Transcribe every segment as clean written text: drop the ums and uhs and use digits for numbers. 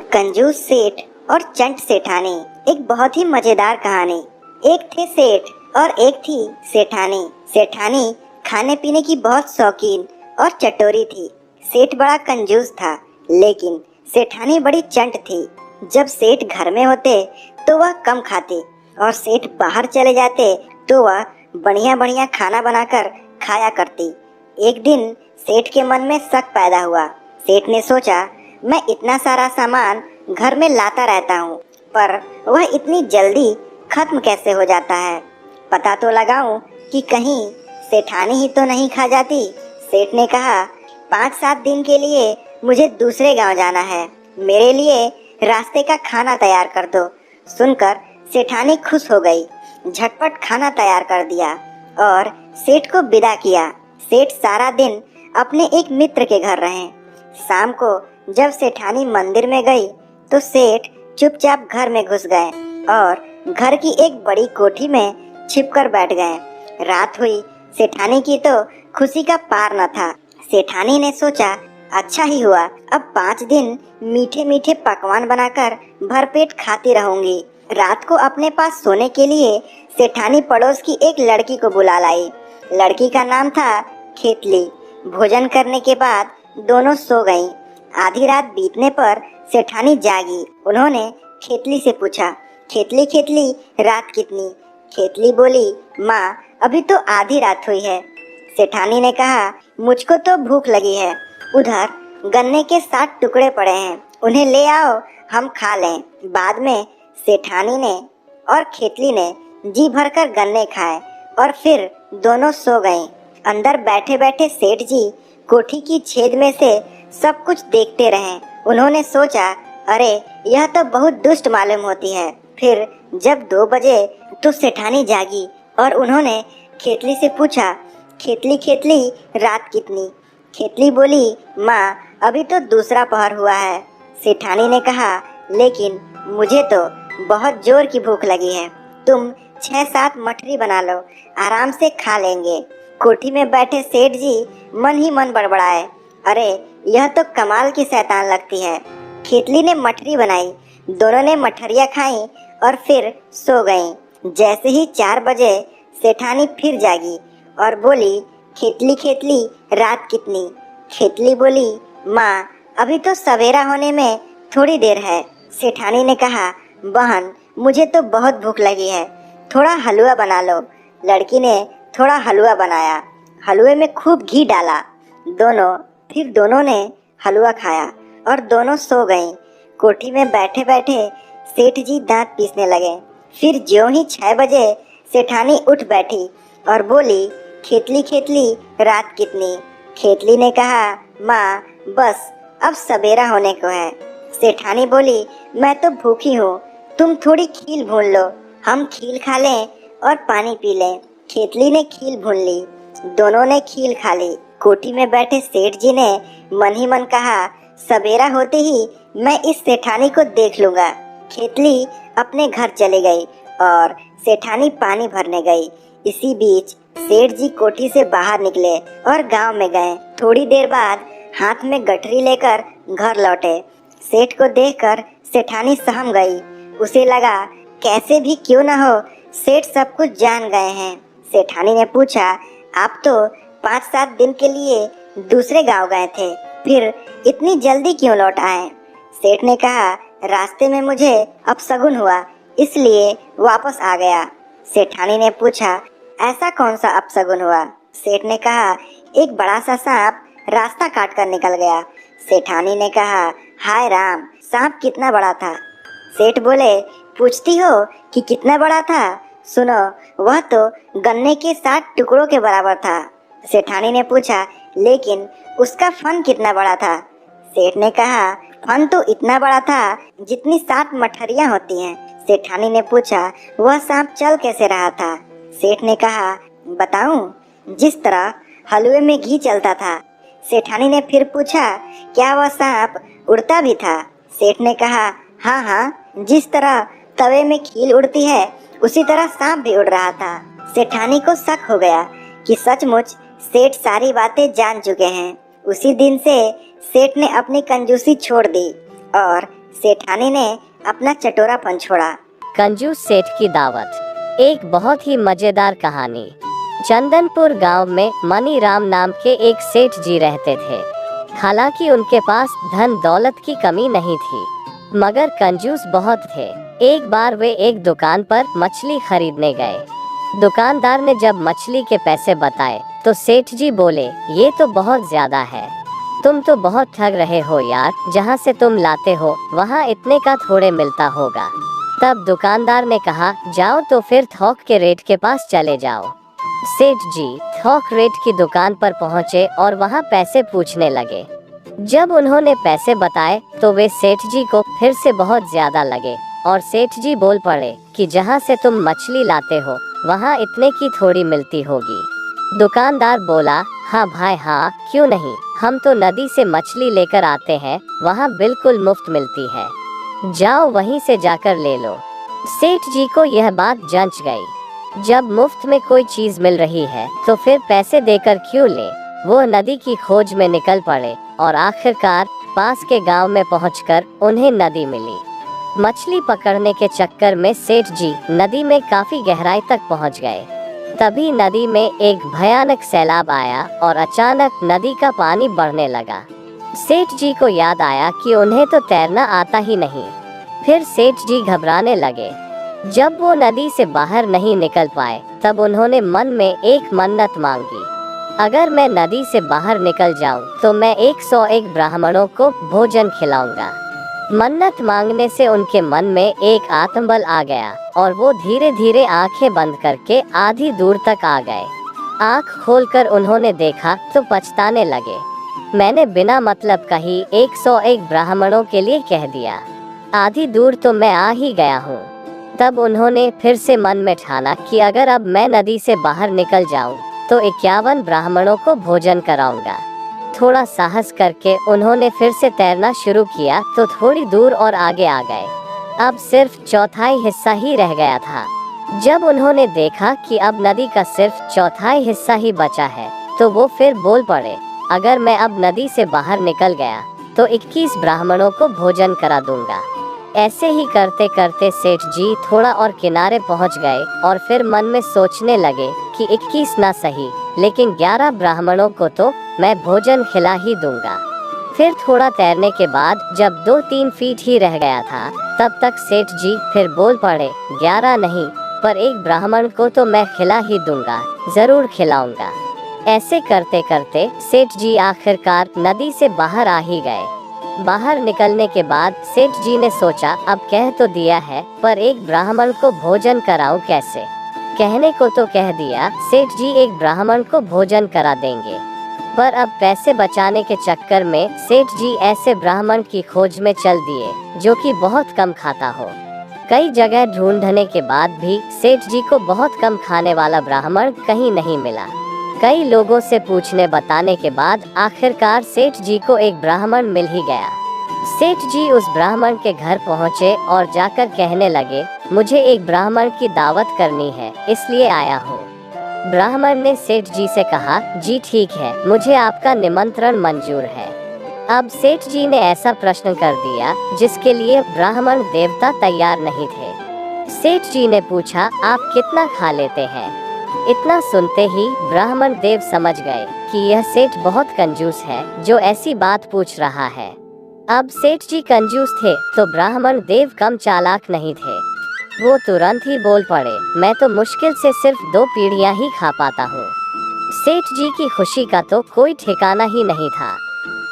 कंजूस सेठ और चंट सेठानी। एक बहुत ही मजेदार कहानी। एक थे सेठ और एक थी सेठानी। सेठानी खाने पीने की बहुत शौकीन और चटोरी थी। सेठ बड़ा कंजूस था, लेकिन सेठानी बड़ी चंट थी। जब सेठ घर में होते तो वह कम खाती और सेठ बाहर चले जाते तो वह बढ़िया बढ़िया खाना बनाकर खाया करती। एक दिन सेठ के मन में शक पैदा हुआ। सेठ ने सोचा, मैं इतना सारा सामान घर में लाता रहता हूँ, पर वह इतनी जल्दी खत्म कैसे हो जाता है। पता तो लगाऊं कि कहीं सेठानी ही तो नहीं खा जाती। सेठ ने कहा, 5-7 दिन के लिए मुझे दूसरे गांव जाना है, मेरे लिए रास्ते का खाना तैयार कर दो। सुनकर सेठानी खुश हो गई, झटपट खाना तैयार कर दिया और सेठ को विदा किया। सेठ सारा दिन अपने एक मित्र के घर रहे। शाम को जब सेठानी मंदिर में गई तो सेठ चुपचाप घर में घुस गए और घर की एक बड़ी कोठी में छिपकर बैठ गए। रात हुई, सेठानी की तो खुशी का पार न था। सेठानी ने सोचा, अच्छा ही हुआ, अब 5 दिन मीठे मीठे पकवान बनाकर भरपेट खाती रहूंगी। रात को अपने पास सोने के लिए सेठानी पड़ोस की एक लड़की को बुला लाई। लड़की का नाम था खेतली। भोजन करने के बाद दोनों सो गईं। आधी रात बीतने पर सेठानी जागी। उन्होंने खेतली से पूछा, खेतली खेतली रात कितनी? खेतली बोली, माँ अभी तो आधी रात हुई है। सेठानी ने कहा, मुझको तो भूख लगी है, उधर गन्ने के 7 टुकड़े पड़े हैं, उन्हें ले आओ, हम खा लें। बाद में सेठानी ने और खेतली ने जी भरकर गन्ने खाए और फिर दोनों सो गईं। अंदर बैठे बैठे सेठ जी कोठी की छेद में से सब कुछ देखते रहे। उन्होंने सोचा, अरे यह तो बहुत दुष्ट मालूम होती है। फिर जब 2 बजे तो सेठानी जागी और उन्होंने खेतली से पूछा, खेतली खेतली रात कितनी? खेतली बोली, माँ अभी तो दूसरा पहर हुआ है। सेठानी ने कहा, लेकिन मुझे तो बहुत जोर की भूख लगी है, तुम 6-7 मठरी बना लो, आराम से खा लेंगे। कोठी में बैठे सेठ जी मन ही मन बड़बड़ाए, अरे यह तो कमाल की शैतान लगती है। खेतली ने मठरी बनाई, दोनों ने मठरिया खाई और फिर सो गईं। जैसे ही 4 बजे सेठानी फिर जागी और बोली, खेतली खेतली रात कितनी? खेतली बोली, माँ अभी तो सवेरा होने में थोड़ी देर है। सेठानी ने कहा, बहन मुझे तो बहुत भूख लगी है, थोड़ा हलवा बना लो। लड़की ने थोड़ा हलवा बनाया, हलवे में खूब घी डाला। दोनों ने हलवा खाया और दोनों सो गईं। कोठी में बैठे बैठे सेठ जी दांत पीसने लगे। फिर ज्यों ही 6 बजे सेठानी उठ बैठी और बोली, खेतली खेतली रात कितनी? खेतली ने कहा, माँ बस अब सवेरा होने को है। सेठानी बोली, मैं तो भूखी हूँ, तुम थोड़ी खील भून लो, हम खील खा लें और पानी पी लें। खेतली ने खील भून ली, दोनों ने खील खा ली। कोठी में बैठे सेठ जी ने मन ही मन कहा, सवेरा होते ही मैं इस सेठानी को देख लूंगा। खेतली अपने घर चली गई और सेठानी पानी भरने गई। इसी बीच सेठ जी कोठी से बाहर निकले और गांव में गए। थोड़ी देर बाद हाथ में गठरी लेकर घर लौटे। सेठ को देखकर सेठानी सहम गई। उसे लगा, कैसे भी क्यों न हो सेठ सब कुछ जान गए हैं। सेठानी ने पूछा, आप तो 5-7 दिन के लिए दूसरे गांव गए थे, फिर इतनी जल्दी क्यों लौट आए? सेठ ने कहा, रास्ते में मुझे अपशगुन हुआ, इसलिए वापस आ गया। सेठानी ने पूछा, ऐसा कौन सा अपशगुन हुआ? सेठ ने कहा, एक बड़ा सा सांप रास्ता काट कर निकल गया। सेठानी ने कहा, हाय राम, सांप कितना बड़ा था? सेठ बोले, पूछती हो कि कितना बड़ा था? सुनो, वह तो गन्ने के 7 टुकड़ों के बराबर था। सेठानी ने पूछा, लेकिन उसका फन कितना बड़ा था? सेठ ने कहा, फन तो इतना बड़ा था जितनी 7 मठरियाँ होती हैं। सेठानी ने पूछा, वह सांप चल कैसे रहा था? सेठ ने कहा, बताऊं? जिस तरह हलवे में घी चलता था। सेठानी ने फिर पूछा, क्या वह सांप उड़ता भी था? सेठ ने कहा, हाँ हाँ, जिस तरह तवे में खील उड़ती है उसी तरह सांप भी उड़ रहा था। सेठानी को शक हो गया कि सचमुच सेठ सारी बातें जान चुके हैं। उसी दिन से सेठ ने अपनी कंजूसी छोड़ दी और सेठानी ने अपना चटोरापन छोड़ा। कंजूस सेठ की दावत। एक बहुत ही मजेदार कहानी। चंदनपुर गांव में मनीराम नाम के एक सेठ जी रहते थे। हालांकि उनके पास धन दौलत की कमी नहीं थी, मगर कंजूस बहुत थे। एक बार वे एक दुकान पर मछली खरीदने गए। दुकानदार ने जब मछली के पैसे बताए तो सेठ जी बोले, ये तो बहुत ज्यादा है, तुम तो बहुत ठग रहे हो यार, जहाँ से तुम लाते हो वहाँ इतने का थोड़े मिलता होगा। तब दुकानदार ने कहा, जाओ तो फिर थोक के रेट के पास चले जाओ। सेठ जी थोक रेट की दुकान पर पहुँचे और वहाँ पैसे पूछने लगे। जब उन्होंने पैसे बताए तो वे सेठ जी को फिर से बहुत ज्यादा लगे और सेठ जी बोल पड़े कि जहाँ से तुम मछली लाते हो वहाँ इतने की थोड़ी मिलती होगी। दुकानदार बोला, हाँ भाई हाँ, क्यों नहीं, हम तो नदी से मछली लेकर आते हैं, वहाँ बिल्कुल मुफ्त मिलती है, जाओ वहीं से जाकर ले लो। सेठ जी को यह बात जंच गई। जब मुफ्त में कोई चीज मिल रही है तो फिर पैसे देकर क्यों ले। वो नदी की खोज में निकल पड़े और आखिरकार पास के गांव में पहुंचकर उन्हें नदी मिली। मछली पकड़ने के चक्कर में सेठ जी नदी में काफी गहराई तक पहुंच गए। तभी नदी में एक भयानक सैलाब आया और अचानक नदी का पानी बढ़ने लगा। सेठ जी को याद आया कि उन्हें तो तैरना आता ही नहीं। फिर सेठ जी घबराने लगे। जब वो नदी से बाहर नहीं निकल पाए तब उन्होंने मन में एक मन्नत मांगी, अगर मैं नदी से बाहर निकल जाऊं तो मैं 101 ब्राह्मणों को भोजन खिलाऊंगा। मन्नत मांगने से उनके मन में एक आत्मबल आ गया और वो धीरे धीरे आंखें बंद करके आधी दूर तक आ गए। आंख खोलकर उन्होंने देखा तो पछताने लगे, मैंने बिना मतलब का ही 101 ब्राह्मणों के लिए कह दिया, आधी दूर तो मैं आ ही गया हूँ। तब उन्होंने फिर से मन में ठाना कि अगर अब मैं नदी से बाहर निकल जाऊं तो 51 ब्राह्मणों को भोजन कराऊंगा। थोड़ा साहस करके उन्होंने फिर से तैरना शुरू किया तो थोड़ी दूर और आगे आ गए। अब सिर्फ चौथाई हिस्सा ही रह गया था। जब उन्होंने देखा कि अब नदी का सिर्फ चौथाई हिस्सा ही बचा है तो वो फिर बोल पड़े, अगर मैं अब नदी से बाहर निकल गया तो 21 ब्राह्मणों को भोजन करा दूंगा। ऐसे ही करते करते सेठ जी थोड़ा और किनारे पहुंच गए और फिर मन में सोचने लगे कि 21 ना सही, लेकिन 11 ब्राह्मणों को तो मैं भोजन खिला ही दूंगा। फिर थोड़ा तैरने के बाद जब 2-3 फीट ही रह गया था तब तक सेठ जी फिर बोल पड़े, 11 नहीं पर एक ब्राह्मण को तो मैं खिला ही दूंगा, जरूर खिलाऊंगा। ऐसे करते करते सेठ जी आखिरकार नदी से बाहर आ ही गए। बाहर निकलने के बाद सेठ जी ने सोचा, अब कह तो दिया है पर एक ब्राह्मण को भोजन कराऊं कैसे। कहने को तो कह दिया, सेठ जी एक ब्राह्मण को भोजन करा देंगे, पर अब पैसे बचाने के चक्कर में सेठ जी ऐसे ब्राह्मण की खोज में चल दिए जो कि बहुत कम खाता हो। कई जगह ढूंढने के बाद भी सेठ जी को बहुत कम खाने वाला ब्राह्मण कहीं नहीं मिला। कई लोगों से पूछने बताने के बाद आखिरकार सेठ जी को एक ब्राह्मण मिल ही गया। सेठ जी उस ब्राह्मण के घर पहुंचे और जाकर कहने लगे, मुझे एक ब्राह्मण की दावत करनी है, इसलिए आया हूँ। ब्राह्मण ने सेठ जी से कहा, जी ठीक है, मुझे आपका निमंत्रण मंजूर है। अब सेठ जी ने ऐसा प्रश्न कर दिया जिसके लिए ब्राह्मण देवता तैयार नहीं थे। सेठ जी ने पूछा, आप कितना खा लेते हैं। इतना सुनते ही ब्राह्मण देव समझ गए कि यह सेठ बहुत कंजूस है जो ऐसी बात पूछ रहा है। अब सेठ जी कंजूस थे तो ब्राह्मण देव कम चालाक नहीं थे। वो तुरंत ही बोल पड़े, मैं तो मुश्किल से सिर्फ 2 पीढ़ियां ही खा पाता हूँ। सेठ जी की खुशी का तो कोई ठिकाना ही नहीं था।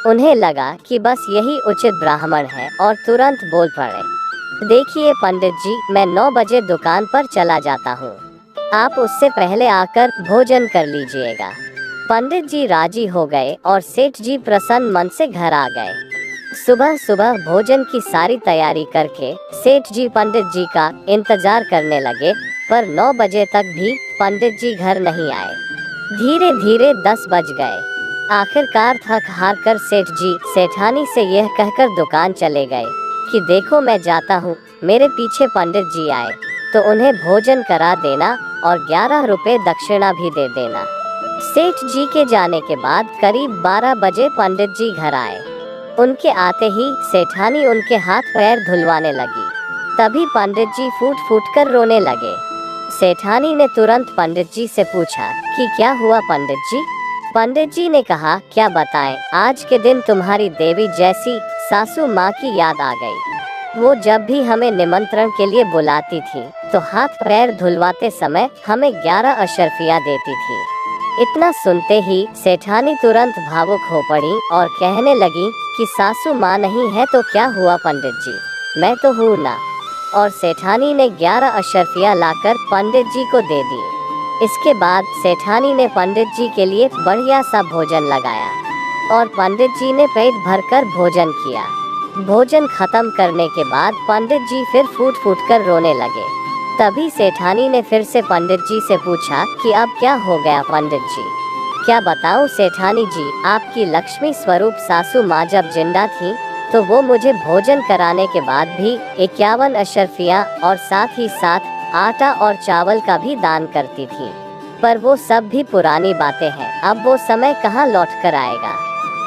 उन्हें लगा कि बस यही उचित ब्राह्मण है और तुरंत बोल पड़े, देखिए पंडित जी, मैं 9 बजे दुकान पर चला जाता हूँ, आप उससे पहले आकर भोजन कर लीजिएगा। पंडित जी राजी हो गए और सेठ जी प्रसन्न मन से घर आ गए। सुबह सुबह भोजन की सारी तैयारी करके सेठ जी पंडित जी का इंतजार करने लगे, पर 9 बजे तक भी पंडित जी घर नहीं आए। धीरे धीरे 10 बज गए। आखिरकार थक हार कर सेठ जी सेठानी से यह कहकर दुकान चले गए कि देखो मैं जाता हूँ, मेरे पीछे पंडित जी आए तो उन्हें भोजन करा देना और 11 रुपए दक्षिणा भी दे देना। सेठ जी के जाने के बाद करीब 12 बजे पंडित जी घर आए। उनके आते ही सेठानी उनके हाथ पैर धुलवाने लगी। तभी पंडित जी फूट फूट कर रोने लगे। सेठानी ने तुरंत पंडित जी से पूछा कि क्या हुआ पंडित जी? पंडित जी ने कहा, क्या बताएं, आज के दिन तुम्हारी देवी जैसी सासू माँ की याद आ गई। वो जब भी हमें निमंत्रण के लिए बुलाती थी तो हाथ पैर धुलवाते समय हमें 11 अशर्फियाँ देती थी। इतना सुनते ही सेठानी तुरंत भावुक हो पड़ी और कहने लगी कि सासू माँ नहीं है तो क्या हुआ पंडित जी, मैं तो हूँ ना। और सेठानी ने 11 अशर्फियाँ लाकर पंडित जी को दे दी। इसके बाद सेठानी ने पंडित जी के लिए बढ़िया सा भोजन लगाया और पंडित जी ने पेट भरकर भोजन किया। भोजन खत्म करने के बाद पंडित जी फिर फूट फूट कर रोने लगे। तभी सेठानी ने फिर से पंडित जी से पूछा कि अब क्या हो गया पंडित जी? क्या बताऊं सेठानी जी, आपकी लक्ष्मी स्वरूप सासू माँ जब जिंदा थी तो वो मुझे भोजन कराने के बाद भी 51 अशर्फियाँ और साथ ही साथ आटा और चावल का भी दान करती थी। पर वो सब भी पुरानी बातें हैं, अब वो समय कहाँ लौट कर आएगा।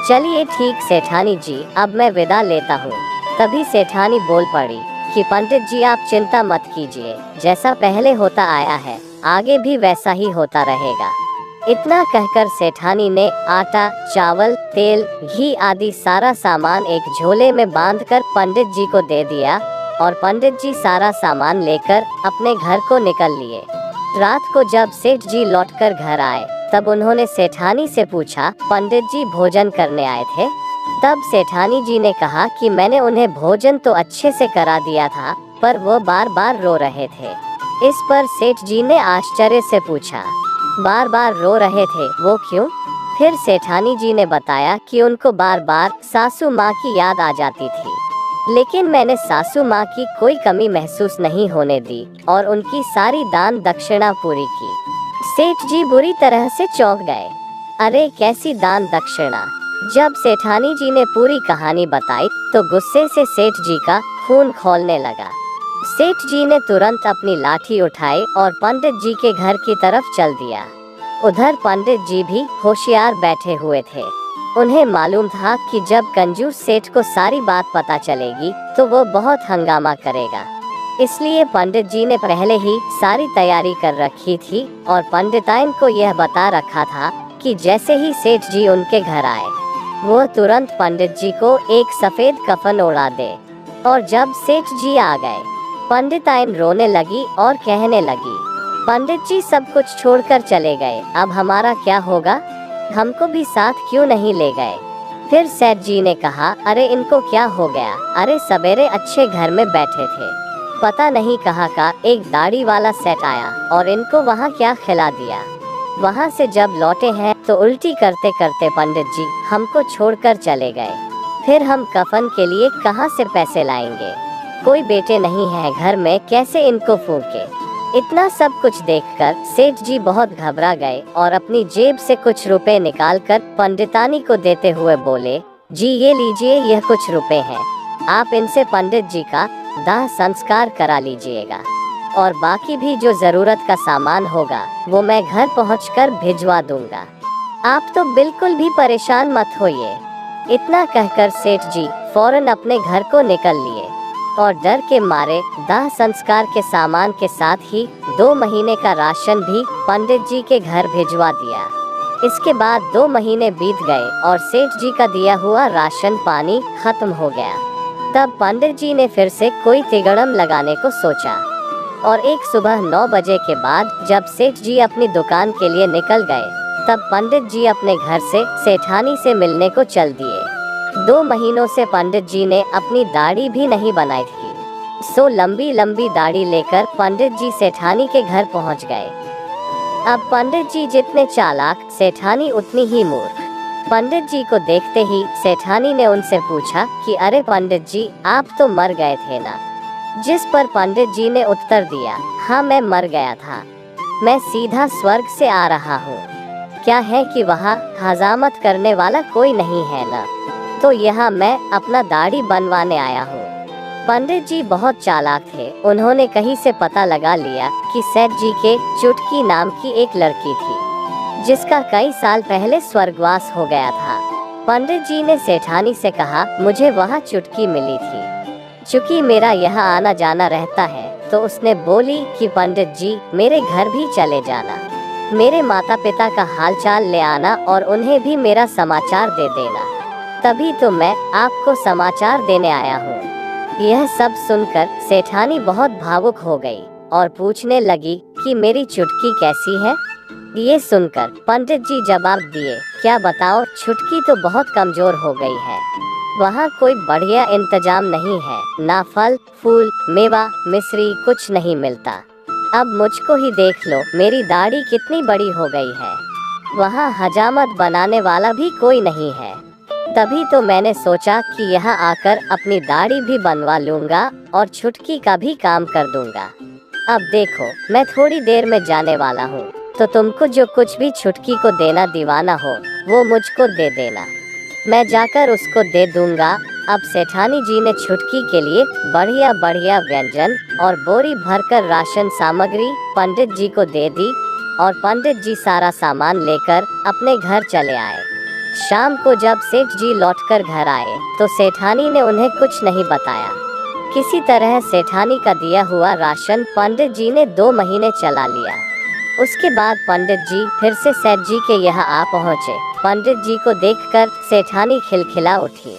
चलिए ठीक सेठानी जी, अब मैं विदा लेता हूँ। तभी सेठानी बोल पड़ी कि पंडित जी आप चिंता मत कीजिए, जैसा पहले होता आया है आगे भी वैसा ही होता रहेगा। इतना कहकर सेठानी ने आटा, चावल, तेल, घी आदि सारा सामान एक झोले में बांधकर पंडित जी को दे दिया और पंडित जी सारा सामान लेकर अपने घर को निकल लिए। रात को जब सेठ जी लौटकर घर आए तब उन्होंने सेठानी से पूछा, पंडित जी भोजन करने आए थे? तब सेठानी जी ने कहा कि मैंने उन्हें भोजन तो अच्छे से करा दिया था पर वो बार बार रो रहे थे। इस पर सेठ जी ने आश्चर्य से पूछा, बार बार रो रहे थे, वो क्यों? फिर सेठानी जी ने बताया कि उनको बार बार सासू माँ की याद आ जाती थी, लेकिन मैंने सासू माँ की कोई कमी महसूस नहीं होने दी और उनकी सारी दान दक्षिणा पूरी की। सेठ जी बुरी तरह से चौंक गए। अरे कैसी दान दक्षिणा? जब सेठानी जी ने पूरी कहानी बताई तो गुस्से से सेठ जी का खून खौलने लगा। सेठ जी ने तुरंत अपनी लाठी उठाई और पंडित जी के घर की तरफ चल दिया। उधर पंडित जी भी होशियार बैठे हुए थे। उन्हें मालूम था कि जब कंजूस सेठ को सारी बात पता चलेगी तो वो बहुत हंगामा करेगा। इसलिए पंडित जी ने पहले ही सारी तैयारी कर रखी थी और पंडिताइन को यह बता रखा था कि जैसे ही सेठ जी उनके घर आए वो तुरंत पंडित जी को एक सफेद कफन ओढ़ा दे। और जब सेठ जी आ गए पंडिताइन रोने लगी और कहने लगी, पंडित जी सब कुछ छोड़कर चले गए, अब हमारा क्या होगा? हमको भी साथ क्यों नहीं ले गए? फिर सेठ जी ने कहा, अरे इनको क्या हो गया? अरे सवेरे अच्छे घर में बैठे थे, पता नहीं कहाँ का एक दाढ़ी वाला सेठ आया और इनको वहाँ क्या खिला दिया। वहाँ से जब लौटे हैं तो उल्टी करते करते पंडित जी हमको छोड़कर चले गए। फिर हम कफन के लिए कहाँ से पैसे लाएंगे? कोई बेटे नहीं है घर में, कैसे इनको फूंके? इतना सब कुछ देखकर सेठ जी बहुत घबरा गए और अपनी जेब से कुछ रुपए निकालकर पंडितानी को देते हुए बोले, जी ये लीजिए, यह कुछ रुपए हैं, आप इनसे पंडित जी का दाह संस्कार करा लीजिएगा और बाकी भी जो जरूरत का सामान होगा वो मैं घर पहुंचकर भिजवा दूंगा। आप तो बिल्कुल भी परेशान मत होइए। इतना कहकर सेठ जी फौरन अपने घर को निकल लिए और डर के मारे दाह संस्कार के सामान के साथ ही 2 महीने का राशन भी पंडित जी के घर भिजवा दिया। इसके बाद 2 महीने बीत गए और सेठ जी का दिया हुआ राशन पानी खत्म हो गया। तब पंडित जी ने फिर से कोई तिगड़म लगाने को सोचा और एक सुबह 9 बजे के बाद जब सेठ जी अपनी दुकान के लिए निकल गए तब पंडित जी अपने घर से सेठानी से मिलने को चल दिए। 2 महीनों से पंडित जी ने अपनी दाढ़ी भी नहीं बनाई थी, सो लंबी लंबी दाढ़ी लेकर पंडित जी सेठानी के घर पहुंच गए। अब पंडित जी जितने चालाक, सेठानी उतनी ही मूर्ख। पंडित जी को देखते ही सेठानी ने उनसे पूछा कि अरे पंडित जी, आप तो मर गए थे ना? जिस पर पंडित जी ने उत्तर दिया, हाँ मैं मर गया था, मैं सीधा स्वर्ग से आ रहा हूँ। क्या है कि वहाँ हजामत करने वाला कोई नहीं है ना, तो यहाँ मैं अपना दाढ़ी बनवाने आया हूँ। पंडित जी बहुत चालाक थे, उन्होंने कहीं से पता लगा लिया कि सेठ जी के चुटकी नाम की एक लड़की थी जिसका कई साल पहले स्वर्गवास हो गया था। पंडित जी ने सेठानी से कहा, मुझे वहाँ चुटकी मिली थी। चूंकि मेरा यहाँ आना जाना रहता है तो उसने बोली कि पंडित जी मेरे घर भी चले जाना, मेरे माता पिता का हालचाल ले आना और उन्हें भी मेरा समाचार दे देना। तभी तो मैं आपको समाचार देने आया हूँ। यह सब सुनकर सेठानी बहुत भावुक हो गई और पूछने लगी कि मेरी चुटकी कैसी है। ये सुनकर पंडित जी जवाब दिए, क्या बताओ, चुटकी तो बहुत कमजोर हो गई है। वहाँ कोई बढ़िया इंतजाम नहीं है, ना फल फूल मेवा मिश्री कुछ नहीं मिलता। अब मुझको ही देख लो, मेरी दाढ़ी कितनी बड़ी हो गई है। वहाँ हजामत बनाने वाला भी कोई नहीं है। तभी तो मैंने सोचा कि यहाँ आकर अपनी दाढ़ी भी बनवा लूँगा और चुटकी का भी काम कर दूँगा। अब देखो, मैं थोड़ी देर में जाने वाला हूँ, तो तुमको जो कुछ भी चुटकी को देना दीवाना हो वो मुझको दे देना, मैं जाकर उसको दे दूंगा। अब सेठानी जी ने चुटकी के लिए बढ़िया बढ़िया व्यंजन और बोरी भरकर राशन सामग्री पंडित जी को दे दी और पंडित जी सारा सामान लेकर अपने घर चले आए। शाम को जब सेठ जी लौटकर घर आए तो सेठानी ने उन्हें कुछ नहीं बताया। किसी तरह सेठानी का दिया हुआ राशन पंडित जी ने 2 महीने चला लिया। उसके बाद पंडित जी फिर से सेठ जी के यहाँ आ पहुँचे। पंडित जी को देखकर सेठानी खिलखिला उठी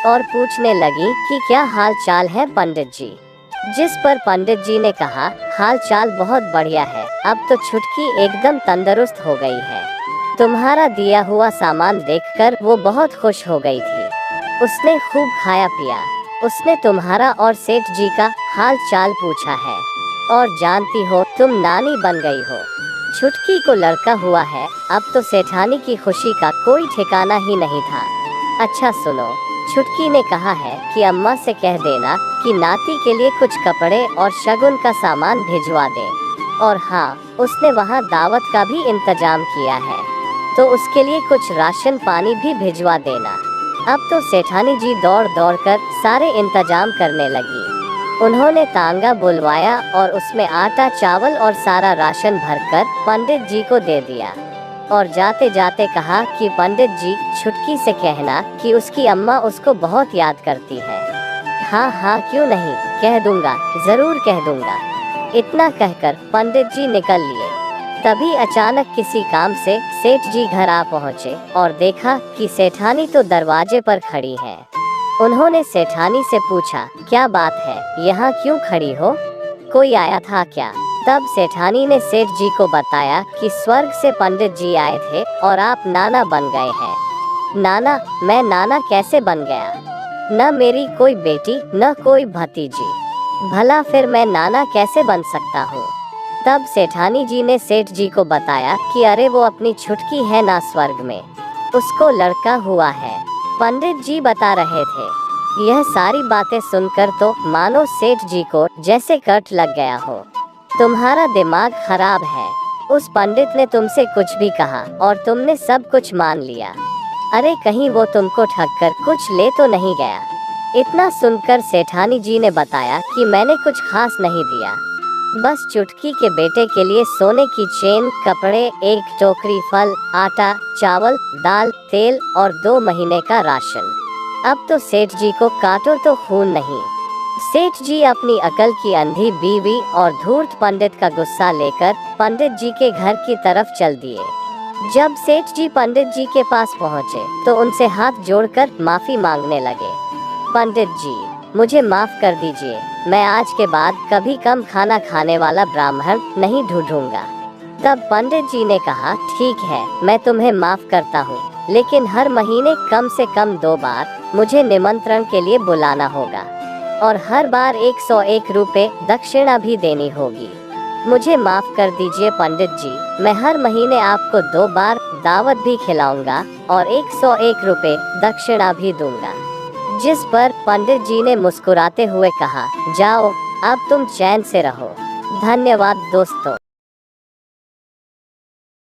और पूछने लगी कि क्या हाल चाल है पंडित जी। जिस पर पंडित जी ने कहा, हाल चाल बहुत बढ़िया है, अब तो चुटकी एकदम तंदुरुस्त हो गई है। तुम्हारा दिया हुआ सामान देखकर वो बहुत खुश हो गई थी। उसने खूब खाया पिया। उसने तुम्हारा और सेठ जी का हाल चाल पूछा है और जानती हो तुम नानी बन गई हो। चुटकी को लड़का हुआ है। अब तो सेठानी की खुशी का कोई ठिकाना ही नहीं था। अच्छा सुनो, चुटकी ने कहा है कि अम्मा से कह देना कि नाती के लिए कुछ कपड़े और शगुन का सामान भिजवा दे। और हाँ, उसने वहाँ दावत का भी इंतजाम किया है, तो उसके लिए कुछ राशन पानी भी भिजवा देना। अब तो सेठानी जी दौड़ दौड़ कर सारे इंतजाम करने लगी। उन्होंने तांगा बुलवाया और उसमें आटा चावल और सारा राशन भरकर पंडित जी को दे दिया और जाते जाते कहा कि पंडित जी चुटकी से कहना कि उसकी अम्मा उसको बहुत याद करती है। हाँ हाँ क्यों नहीं, कह दूंगा, जरूर कह दूंगा। इतना कहकर पंडित जी निकल लिए। तभी अचानक किसी काम से सेठ जी घर आ पहुँचे और देखा कि सेठानी तो दरवाजे पर खड़ी है। उन्होंने सेठानी से पूछा, क्या बात है, यहाँ क्यों खड़ी हो, कोई आया था क्या? तब सेठानी ने सेठ जी को बताया कि स्वर्ग से पंडित जी आए थे और आप नाना बन गए हैं। नाना? मैं नाना कैसे बन गया? न मेरी कोई बेटी न कोई भतीजी, भला फिर मैं नाना कैसे बन सकता हूँ? तब सेठानी जी ने सेठ जी को बताया कि अरे वो अपनी चुटकी है ना स्वर्ग में, उसको लड़का हुआ है। पंडित जी बता रहे थे। यह सारी बातें सुनकर तो मानो सेठ जी को जैसे कट लग गया हो। तुम्हारा दिमाग खराब है, उस पंडित ने तुमसे कुछ भी कहा और तुमने सब कुछ मान लिया। अरे कहीं वो तुमको ठग कर कुछ ले तो नहीं गया? इतना सुनकर सेठानी जी ने बताया कि मैंने कुछ खास नहीं दिया, बस चुटकी के बेटे के लिए सोने की चेन, कपड़े, 1 टोकरी फल, आटा, चावल, दाल, तेल और 2 महीने का राशन। अब तो सेठ जी को काटो तो खून नहीं। सेठ जी अपनी अकल की अंधी बीवी और धूर्त पंडित का गुस्सा लेकर पंडित जी के घर की तरफ चल दिए। जब सेठ जी पंडित जी के पास पहुँचे तो उनसे हाथ जोड़कर माफी मांगने लगे। पंडित जी, मुझे माफ कर दीजिए, मैं आज के बाद कभी कम खाना खाने वाला ब्राह्मण नहीं ढूंढूंगा। तब पंडित जी ने कहा, ठीक है, मैं तुम्हें माफ करता हूँ, लेकिन हर महीने कम से कम 2 बार मुझे निमंत्रण के लिए बुलाना होगा और हर बार 101 रुपए दक्षिणा भी देनी होगी। मुझे माफ कर दीजिए पंडित जी, मैं हर महीने आपको 2 बार दावत भी खिलाऊंगा और 101 रुपए दक्षिणा भी दूंगा। जिस पर पंडित जी ने मुस्कुराते हुए कहा, जाओ अब तुम चैन से रहो। धन्यवाद दोस्तों।